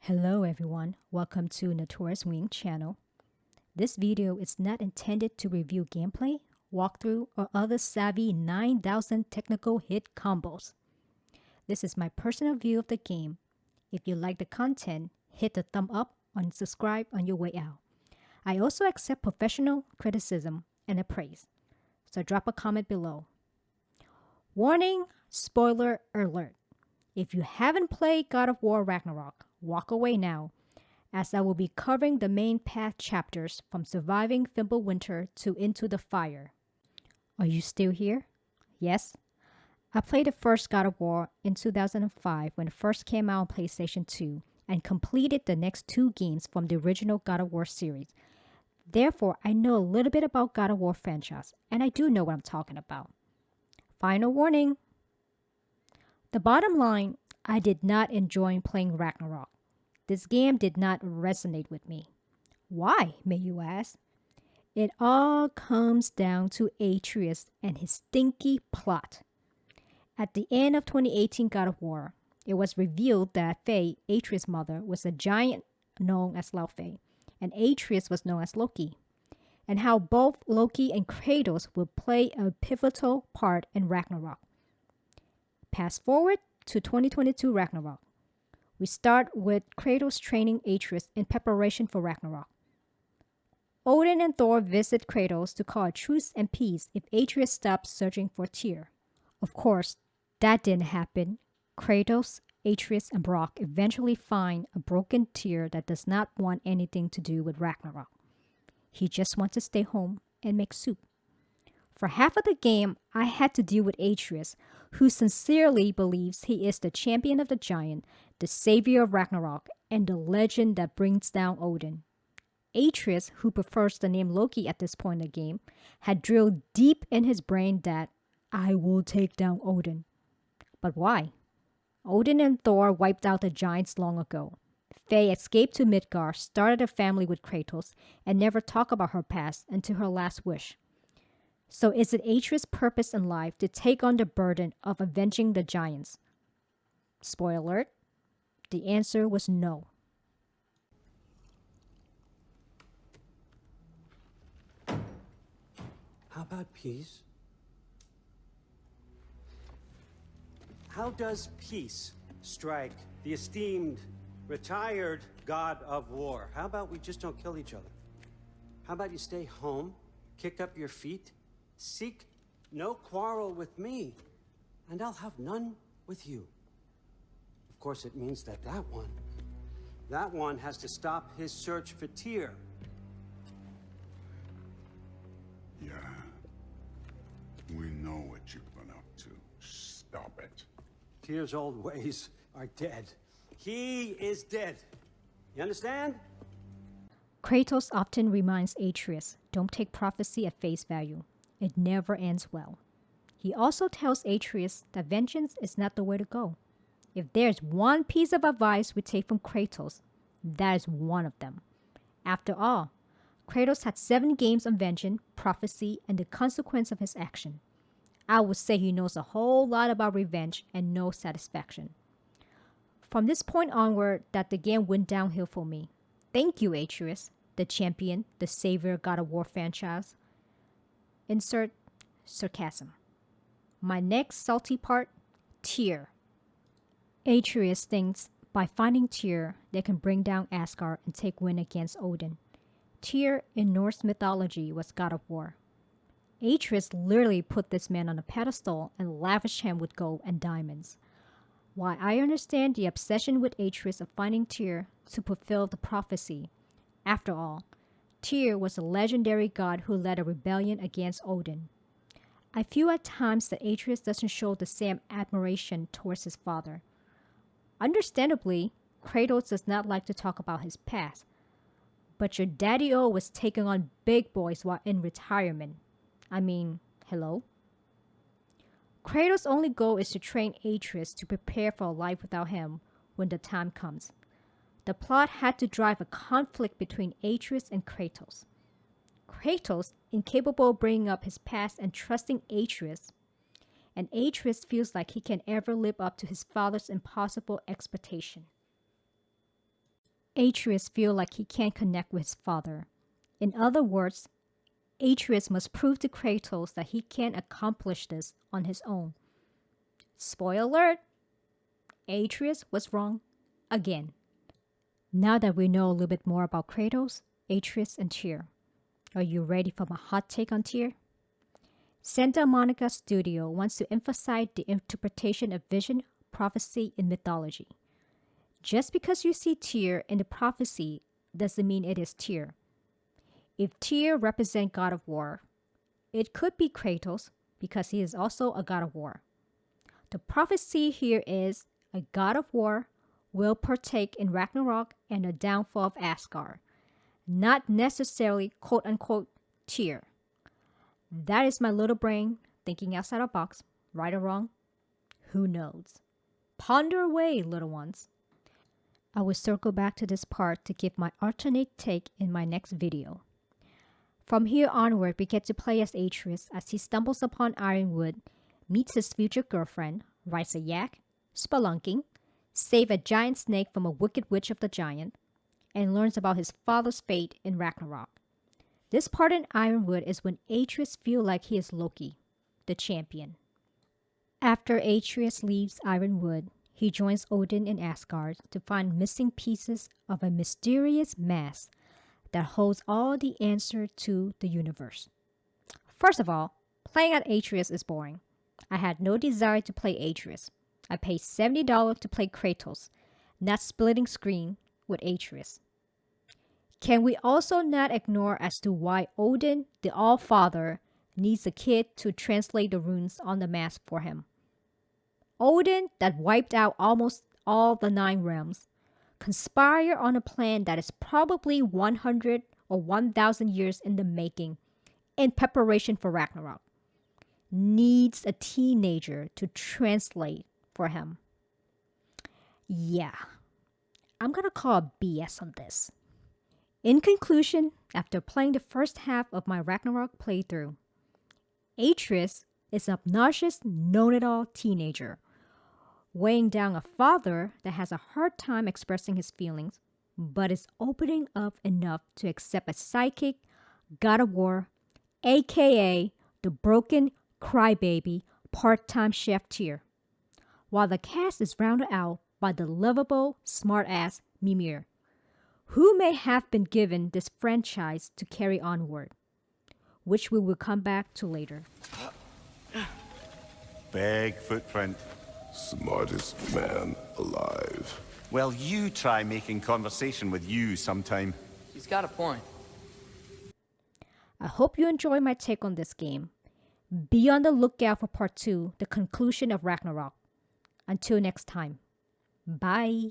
Hello everyone, welcome to Notorious Wing channel. This video is not intended to review gameplay, walkthrough, or other savvy 9,000 technical hit combos. This is my personal view of the game. If you like the content, hit the thumb up and subscribe on your way out. I also accept professional criticism and praise, so drop a comment below. Warning, spoiler alert. If you haven't played God of War Ragnarok, walk away now, as I will be covering the main path chapters from Surviving Fimbulwinter to Into the Fire. Are you still here? Yes? I played the first God of War in 2005 when it first came out on PlayStation 2 and completed the next two games from the original God of War series. Therefore, I know a little bit about God of War franchise, and I do know what I'm talking about. Final warning. The bottom line, I did not enjoy playing Ragnarok. This game did not resonate with me. Why, may you ask? It all comes down to Atreus and his stinky plot. At the end of 2018 God of War, it was revealed that Faye, Atreus' mother, was a giant known as Laufey, and Atreus was known as Loki, and how both Loki and Kratos would play a pivotal part in Ragnarok. Fast forward to 2022 Ragnarok. We start with Kratos training Atreus in preparation for Ragnarok. Odin and Thor visit Kratos to call a truce and peace if Atreus stops searching for Tyr. Of course, that didn't happen. Kratos, Atreus, and Brock eventually find a broken Tyr that does not want anything to do with Ragnarok. He just wants to stay home and make soup. For half of the game, I had to deal with Atreus, who sincerely believes he is the champion of the giant, the savior of Ragnarok, and the legend that brings down Odin. Atreus, who prefers the name Loki at this point in the game, had drilled deep in his brain that I will take down Odin. But why? Odin and Thor wiped out the giants long ago. Faye escaped to Midgard, started a family with Kratos, and never talked about her past until her last wish. So is it Atreus' purpose in life to take on the burden of avenging the giants? Spoiler alert, the answer was no. How about peace? How does peace strike the esteemed, retired God of War? How about we just don't kill each other? How about you stay home, kick up your feet, seek no quarrel with me, and I'll have none with you? Of course, it means that that one has to stop his search for Tyr. Yeah. We know what you've been up to. Stop it. Tyr's old ways are dead. He is dead. You understand? Kratos often reminds Atreus, don't take prophecy at face value. It never ends well. He also tells Atreus that vengeance is not the way to go. If there's one piece of advice we take from Kratos, that is one of them. After all, Kratos had 7 games on vengeance, prophecy, and the consequence of his action. I would say he knows a whole lot about revenge and no satisfaction. From this point onward, that the game went downhill for me. Thank you, Atreus, the champion, the savior God of War franchise. Insert sarcasm. My next salty part, Tyr. Atreus thinks by finding Tyr, they can bring down Asgard and take win against Odin. Tyr in Norse mythology was God of War. Atreus literally put this man on a pedestal and lavished him with gold and diamonds. While I understand the obsession with Atreus of finding Tyr to fulfill the prophecy, after all, Tyr was a legendary god who led a rebellion against Odin. I feel at times that Atreus doesn't show the same admiration towards his father. Understandably, Kratos does not like to talk about his past, but your daddy-o was taking on big boys while in retirement. I mean, hello? Kratos' only goal is to train Atreus to prepare for a life without him when the time comes. The plot had to drive a conflict between Atreus and Kratos. Kratos, incapable of bringing up his past and trusting Atreus, and Atreus feels like he can ever live up to his father's impossible expectation. Atreus feel like he can't connect with his father. In other words, Atreus must prove to Kratos that he can accomplish this on his own. Spoiler alert! Atreus was wrong again. Now that we know a little bit more about Kratos, Atreus, and Tyr, are you ready for my hot take on Tyr? Santa Monica Studio wants to emphasize the interpretation of vision, prophecy, and mythology. Just because you see Tyr in the prophecy doesn't mean it is Tyr. If Tyr represents God of War, it could be Kratos because he is also a God of War. The prophecy here is a God of War will partake in Ragnarok and the downfall of Asgard, not necessarily quote-unquote Tyr. That is my little brain thinking outside the box. Right or wrong? Who knows? Ponder away, little ones. I will circle back to this part to give my alternate take in my next video. From here onward, we get to play as Atreus as he stumbles upon Ironwood, meets his future girlfriend, rides a yak, spelunking, save a giant snake from a wicked witch of the giant, and learns about his father's fate in Ragnarok. This part in Ironwood is when Atreus feels like he is Loki, the champion. After Atreus leaves Ironwood, he joins Odin in Asgard to find missing pieces of a mysterious mask that holds all the answer to the universe. First of all, playing at Atreus is boring. I had no desire to play Atreus. I paid $70 to play Kratos, not splitting screen with Atreus. Can we also not ignore as to why Odin, the All-Father, needs a kid to translate the runes on the mask for him? Odin, that wiped out almost all the 9 realms, conspire on a plan that is probably 100 or 1,000 years in the making in preparation for Ragnarok, needs a teenager to translate for him. Yeah, I'm gonna call BS on this. In conclusion, after playing the first half of my Ragnarok playthrough, Atreus is an obnoxious, know-it-all teenager, weighing down a father that has a hard time expressing his feelings, but is opening up enough to accept a psychic God of War, aka the broken crybaby part-time chef Tyr, while the cast is rounded out by the lovable, smart-ass Mimir, who may have been given this franchise to carry onward, which we will come back to later. Big footprint. Smartest man alive. Well, you try making conversation with you sometime. He's got a point. I hope you enjoy my take on this game. Be on the lookout for part 2, the conclusion of Ragnarok. Until next time, bye.